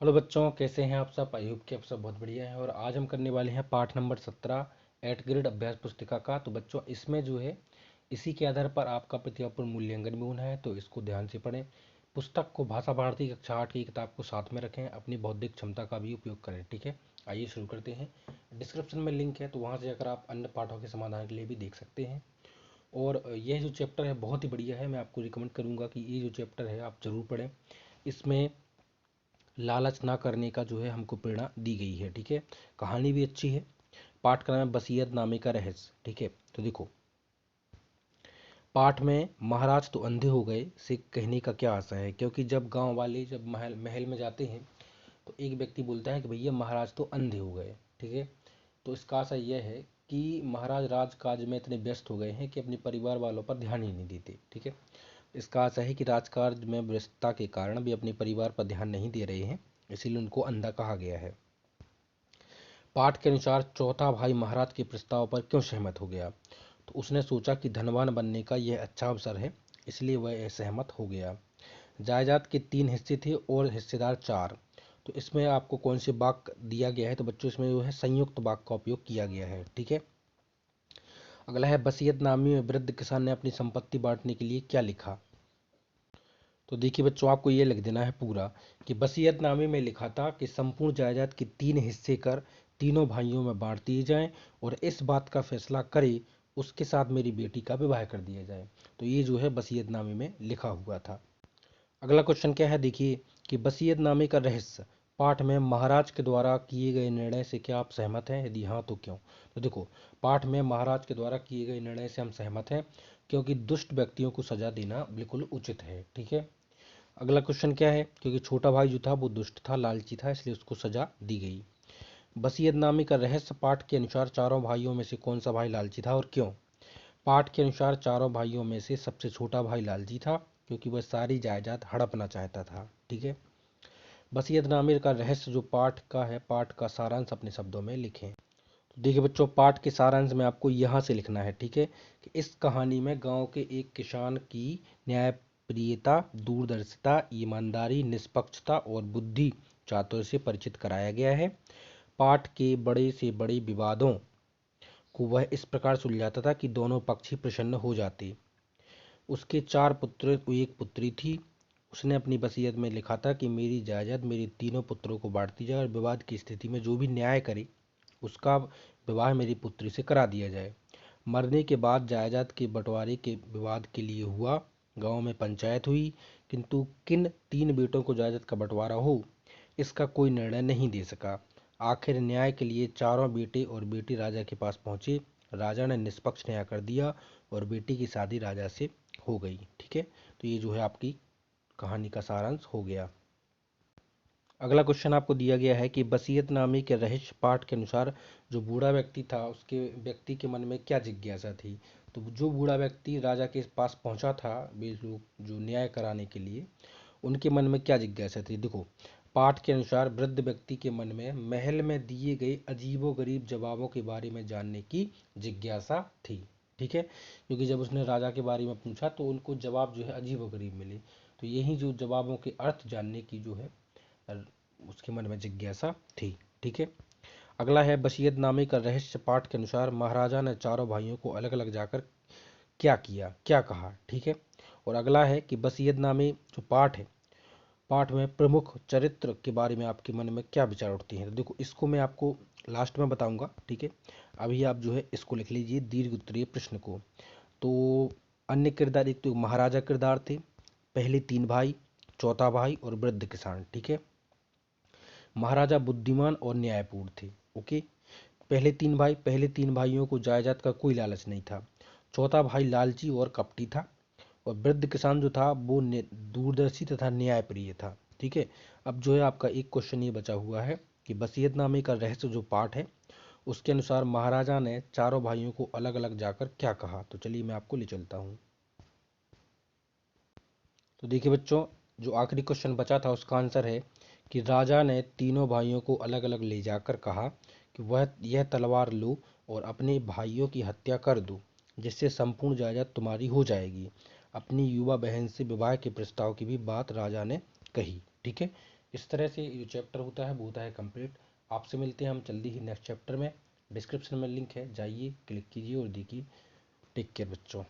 Hello बच्चों, कैसे हैं आप सब। आई होप कि आप सब बहुत बढ़िया हैं। और आज हम करने वाले हैं पाठ नंबर 17 एट ग्रेड अभ्यास पुस्तिका का। तो बच्चों, इसमें जो है इसी के आधार पर आपका प्रतिभापूर्ण मूल्यांकन भी होना है, तो इसको ध्यान से पढ़ें। पुस्तक को भाषा भारती कक्षा 8 की किताब को साथ में रखें, अपनी बौद्धिक क्षमता का भी उपयोग करें। ठीक है, आइए शुरू करते हैं। डिस्क्रिप्शन में लिंक है, तो वहाँ से अगर आप अन्य पाठों के समाधान के लिए भी देख सकते हैं। और यह जो चैप्टर है बहुत ही बढ़िया है। मैं आपको रिकमेंड करूँगा कि ये जो चैप्टर है आप ज़रूर पढ़ें। इसमें लालच ना करने का जो है हमको प्रेरणा दी गई है। ठीक है, कहानी भी अच्छी है। पाठ का नाम है बसीयत नामे का रहस्य। ठीक है, तो देखो, पाठ में महाराज तो अंधे हो गए से कहने का क्या आशा है, क्योंकि जब गांव वाले जब महल महल में जाते हैं तो एक व्यक्ति बोलता है कि भैया महाराज तो अंधे हो गए। ठीक है, तो इसका आशा यह है कि महाराज राजकाज में इतने व्यस्त हो गए हैं कि अपने परिवार वालों पर ध्यान ही नहीं देते। ठीक है, इसका आशा है कि राजकाज में व्यस्तता के कारण भी अपने परिवार पर ध्यान नहीं दे रहे हैं, इसीलिए उनको अंधा कहा गया है। पाठ के अनुसार चौथा भाई महाराज के प्रस्ताव पर क्यों सहमत हो गया, तो उसने सोचा कि धनवान बनने का यह अच्छा अवसर है, इसलिए वह सहमत हो गया। जायदाद के 3 हिस्से थे और हिस्सेदार 4। तो इसमें आपको कौन से वाक्य दिया गया है, तो बच्चों इसमें जो है संयुक्त वाक्य का उपयोग किया गया है। ठीक है, अगला है वसीयतनामे में वृद्ध किसान ने अपनी संपत्ति बांटने के लिए क्या लिखा। तो देखिए बच्चों, आपको ये लिख देना है पूरा कि वसीयतनामे में लिखा था कि संपूर्ण जायदाद के 3 हिस्से कर तीनों भाइयों में बांट दिए जाएं और इस बात का फैसला करे उसके साथ मेरी बेटी का विवाह कर दिया जाए। तो ये जो है वसीयतनामे में लिखा हुआ था। अगला क्वेश्चन क्या है, देखिए कि वसीयतनामे का रहस्य। पाठ में महाराज के द्वारा किए गए निर्णय से क्या आप सहमत हैं, यदि हाँ तो क्यों। तो देखो, पाठ में महाराज के द्वारा किए गए निर्णय से हम सहमत हैं, क्योंकि दुष्ट व्यक्तियों को सजा देना बिल्कुल उचित है। ठीक है, अगला क्वेश्चन क्या है, क्योंकि छोटा भाई जो था वो दुष्ट था, लालची था, इसलिए उसको सजा दी गई। वसीयतनामे का रहस्य। पाठ के अनुसार चारों भाइयों में से कौन सा भाई लालची था और क्यों। पाठ के अनुसार चारों भाइयों में से सबसे छोटा भाई लालची था, क्योंकि वह सारी जायदाद हड़पना चाहता था। ठीक है, वसीयतनामे का रहस्य जो पाठ का है, पाठ का सारांश अपने शब्दों में लिखें। तो देखिए बच्चों, पाठ के सारांश में आपको यहाँ से लिखना है। ठीक है, कि इस कहानी में गांव के एक किसान की न्यायप्रियता, दूरदर्शिता, ईमानदारी, निष्पक्षता और बुद्धि चातुर्य से परिचित कराया गया है। पाठ के बड़े से बड़े विवादों को वह इस प्रकार सुलझाता था कि दोनों पक्ष ही प्रसन्न हो जाते। उसके 4 पुत्र, एक पुत्री थी। उसने अपनी वसीयत में लिखा था कि मेरी जायदाद मेरे तीनों पुत्रों को बांट दी जाए और विवाद की स्थिति में जो भी न्याय करे उसका विवाह मेरी पुत्री से करा दिया जाए। मरने के बाद जायदाद के बंटवारे के विवाद के लिए हुआ। गांव में पंचायत हुई, किंतु किन 3 बेटों को जायदाद का बंटवारा हो इसका कोई निर्णय नहीं दे सका। आखिर न्याय के लिए चारों बेटे और बेटी राजा के पास पहुंचे। राजा ने निष्पक्ष न्याय कर दिया और बेटी की शादी राजा से हो गई। ठीक है, तो ये जो है आपकी कहानी का सारांश हो गया। अगला क्वेश्चन आपको दिया गया है कि वसीयतनामे के रहस्य। पाठ के अनुसार जो बूढ़ा व्यक्ति था उसके व्यक्ति के मन में क्या जिज्ञासा थी। तो जो बूढ़ा व्यक्ति राजा के पास पहुंचा था वे लोग जो न्याय कराने के लिए, उनके मन में क्या जिज्ञासा थी। देखो, पाठ के अनुसार वृद्ध व्यक्ति के मन में महल में दिए गए अजीबोगरीब जवाबों के बारे में जानने की जिज्ञासा थी। ठीक है, क्योंकि जब उसने राजा के बारे में पूछा तो उनको जवाब जो है अजीबोगरीब मिले, तो यही जो जवाबों के अर्थ जानने की जो है उसके मन में जिज्ञासा थी। ठीक है, अगला है वसीयतनामे का रहस्य। पाठ के अनुसार महाराजा ने चारों भाइयों को अलग अलग जाकर क्या किया, क्या कहा। ठीक है, और अगला है कि वसीयतनामे जो पाठ है, पाठ में प्रमुख चरित्र के बारे में आपके मन में क्या विचार उठते हैं। तो देखो, इसको मैं आपको लास्ट में बताऊंगा। ठीक है, अभी आप जो है इसको लिख लीजिए दीर्घ उत्तरीय प्रश्न को। तो अन्य किरदार, एक तो महाराजा किरदार थे, पहले 3 भाई, चौथा भाई और वृद्ध किसान। ठीक है, महाराजा बुद्धिमान और न्यायपूर्ण थे। ओके, पहले तीन भाइयों को जायदाद का कोई लालच नहीं था। चौथा भाई लालची और कपटी था और वृद्ध किसान जो था वो दूरदर्शी तथा न्यायप्रिय था। ठीक है, अब जो है आपका एक क्वेश्चन ये बचा हुआ है कि वसीयतनामे का रहस्य जो पाठ है उसके अनुसार महाराजा ने चारों भाइयों को अलग अलग जाकर क्या कहा। तो चलिए मैं आपको ले चलता हूँ। तो देखिए बच्चों, जो आखिरी क्वेश्चन बचा था उसका आंसर है कि राजा ने तीनों भाइयों को अलग अलग ले जाकर कहा कि वह यह तलवार लो और अपने भाइयों की हत्या कर दो, जिससे संपूर्ण जायदाद तुम्हारी हो जाएगी। अपनी युवा बहन से विवाह के प्रस्ताव की भी बात राजा ने कही। ठीक है, इस तरह से जो चैप्टर होता है वो होता है कंप्लीट। आपसे मिलते हैं हम जल्दी ही नेक्स्ट चैप्टर में। डिस्क्रिप्शन में लिंक है, जाइए क्लिक कीजिए और देखिए। टेक केयर बच्चों।